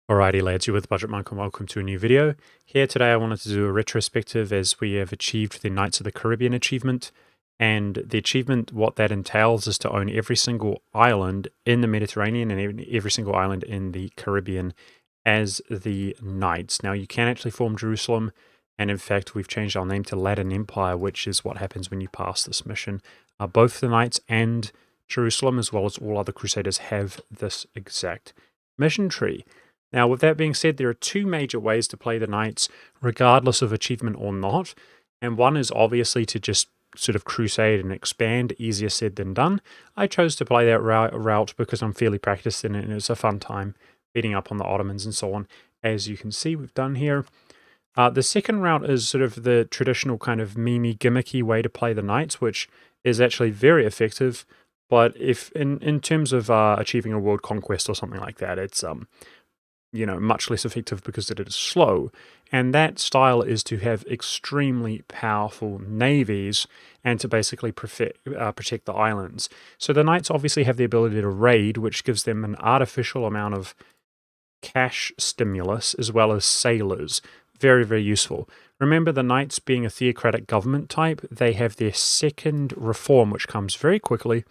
Alrighty lads, you're with Budget Monk and welcome to a new video. Here today I wanted to do a retrospective as we have achieved the Knights of the Caribbean achievement. And the achievement, what that entails is to own every single island in the Mediterranean and every single island in the Caribbean as the Knights. Now you can actually form Jerusalem, and in fact we've changed our name to Latin Empire, which is what happens when you pass this mission. Both the Knights and Jerusalem, as well as all other Crusaders, have this exact mission tree. Now, with that being said, there are two major ways to play the Knights, regardless of achievement or not. And one is obviously to just sort of crusade and expand, easier said than done. I chose to play that route because I'm fairly practiced in it and it's a fun time beating up on the Ottomans and so on, as you can see we've done here. The second route is sort of the traditional kind of memey, gimmicky way to play the Knights, which is actually very effective. But if in terms of achieving a world conquest or something like that, it's much less effective because it is slow. And that style is to have extremely powerful navies and to basically protect the islands. So the Knights obviously have the ability to raid, which gives them an artificial amount of cash stimulus as well as sailors. Very, very useful. Remember, the Knights being a theocratic government type, they have their second reform, which comes very quickly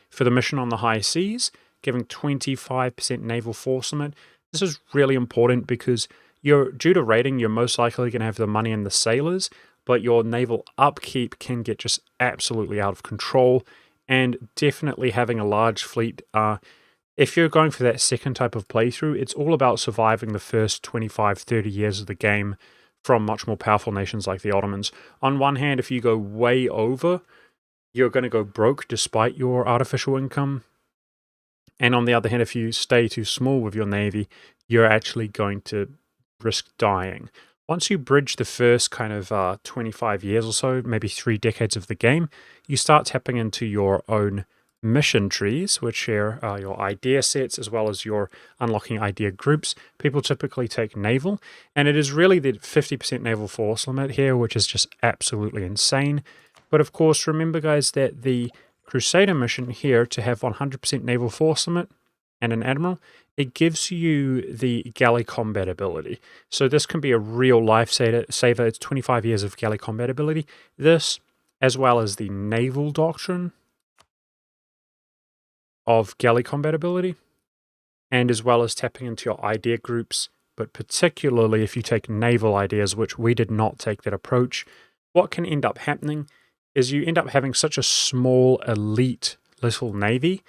for the mission on the high seas, giving 25% naval force limit. This is really important because due to raiding, you're most likely going to have the money and the sailors, but your naval upkeep can get just absolutely out of control, and definitely having a large fleet. If you're going for that second type of playthrough, it's all about surviving the first 25, 30 years of the game from much more powerful nations like the Ottomans. On one hand, if you go way over, you're going to go broke despite your artificial income. And on the other hand, if you stay too small with your navy, you're actually going to risk dying. Once you bridge the first kind of 25 years or so, maybe 3 decades of the game, you start tapping into your own mission trees, which share your idea sets as well as your unlocking idea groups. People typically take naval, and it is really the 50% naval force limit here, which is just absolutely insane. But of course, remember guys that the Crusader mission here to have 100% naval force limit and an admiral, it gives you the galley combat ability. So this can be a real lifesaver. It's 25 years of galley combat ability. This, as well as the naval doctrine of galley combat ability, and as well as tapping into your idea groups, but particularly if you take naval ideas, which we did not take that approach, what can end up happening is you end up having such a small, elite little navy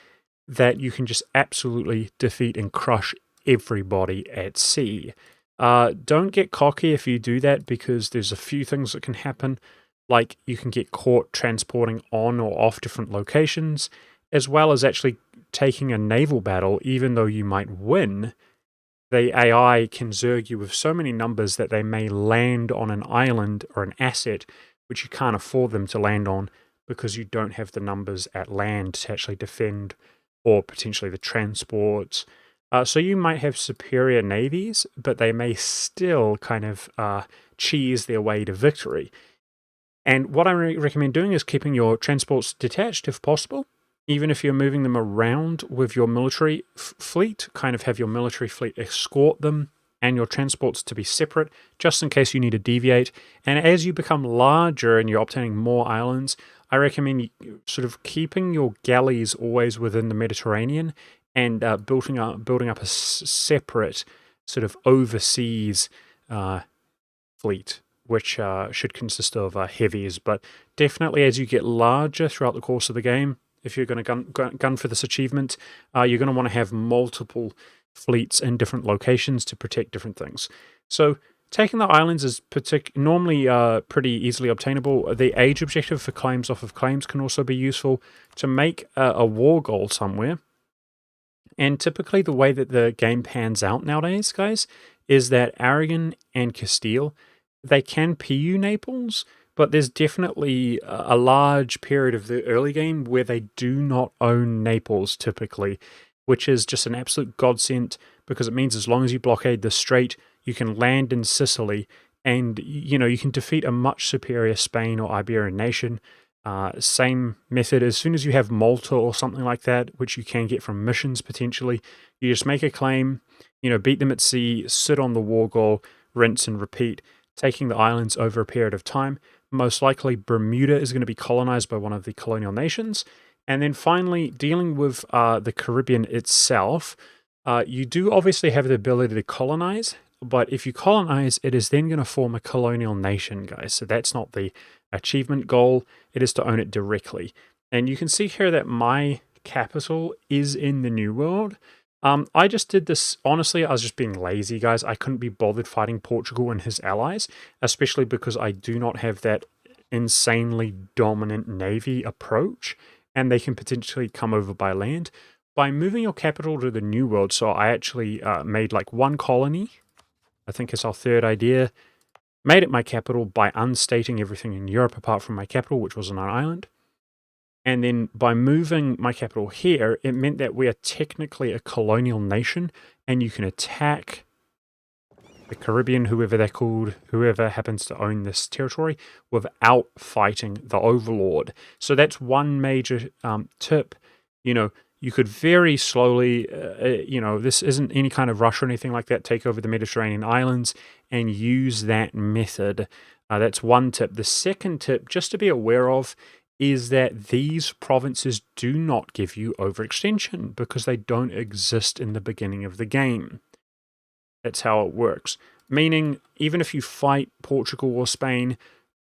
that you can just absolutely defeat and crush everybody at sea. Don't get cocky if you do that, because there's a few things that can happen, like you can get caught transporting on or off different locations, as well as actually taking a naval battle. Even though you might win, the AI can zerg you with so many numbers that they may land on an island or an asset which you can't afford them to land on because you don't have the numbers at land to actually defend, or potentially the transports. So you might have superior navies, but they may still kind of cheese their way to victory. And what I recommend doing is keeping your transports detached if possible, even if you're moving them around with your military fleet. Kind of have your military fleet escort them and your transports to be separate, just in case you need to deviate. And as you become larger and you're obtaining more islands, I recommend sort of keeping your galleys always within the Mediterranean and building up a separate sort of overseas fleet, which should consist of heavies. But definitely as you get larger throughout the course of the game, if you're going to gun for this achievement, you're going to want to have multiple fleets in different locations to protect different things. So taking the islands is normally pretty easily obtainable. The age objective for claims off of claims can also be useful to make a war goal somewhere. And typically the way that the game pans out nowadays, guys, is that Aragon and Castile, they can PU Naples, but there's definitely a large period of the early game where they do not own Naples typically, which is just an absolute godsend, because it means as long as you blockade the strait, you can land in Sicily, and you can defeat a much superior Spain or Iberian nation. Same method, as soon as you have Malta or something like that, which you can get from missions potentially, you just make a claim, beat them at sea, sit on the war goal, rinse and repeat, taking the islands over a period of time. Most likely, Bermuda is going to be colonized by one of the colonial nations. And then finally, dealing with the Caribbean itself, you do obviously have the ability to colonize, but if you colonize, it is then going to form a colonial nation, guys. So that's not the achievement goal, it is to own it directly. And you can see here that my capital is in the New World. I just did this, honestly, I was just being lazy, guys. I couldn't be bothered fighting Portugal and his allies, especially because I do not have that insanely dominant navy approach, and they can potentially come over by land. By moving your capital to the New World, so I actually made like one colony, I think it's our third idea, made it my capital by unstating everything in Europe apart from my capital, which was on an island. And then by moving my capital here, it meant that we are technically a colonial nation, and you can attack the Caribbean, whoever they're called, whoever happens to own this territory, without fighting the overlord. So that's one major tip. You could very slowly, this isn't any kind of rush or anything like that, take over the Mediterranean islands and use that method. That's one tip. The second tip, just to be aware of, is that these provinces do not give you overextension because they don't exist in the beginning of the game. That's how it works. Meaning, even if you fight Portugal or Spain,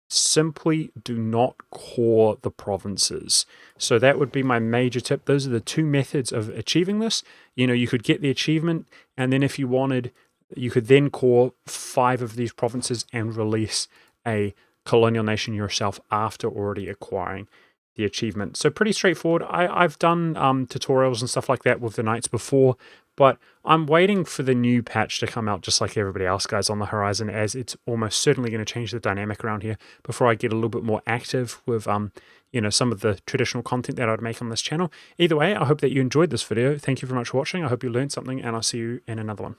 simply do not core the provinces. So that would be my major tip. Those are the two methods of achieving this. You could get the achievement, and then if you wanted, you could then core 5 of these provinces and release a colonial nation yourself after already acquiring the achievement. So pretty straightforward. I've done tutorials and stuff like that with the knights before, but I'm waiting for the new patch to come out just like everybody else, guys, on the horizon, as it's almost certainly going to change the dynamic around here before I get a little bit more active with some of the traditional content that I'd make on this channel. Either way, I hope that you enjoyed this video. Thank you very much for watching. I hope you learned something, and I'll see you in another one.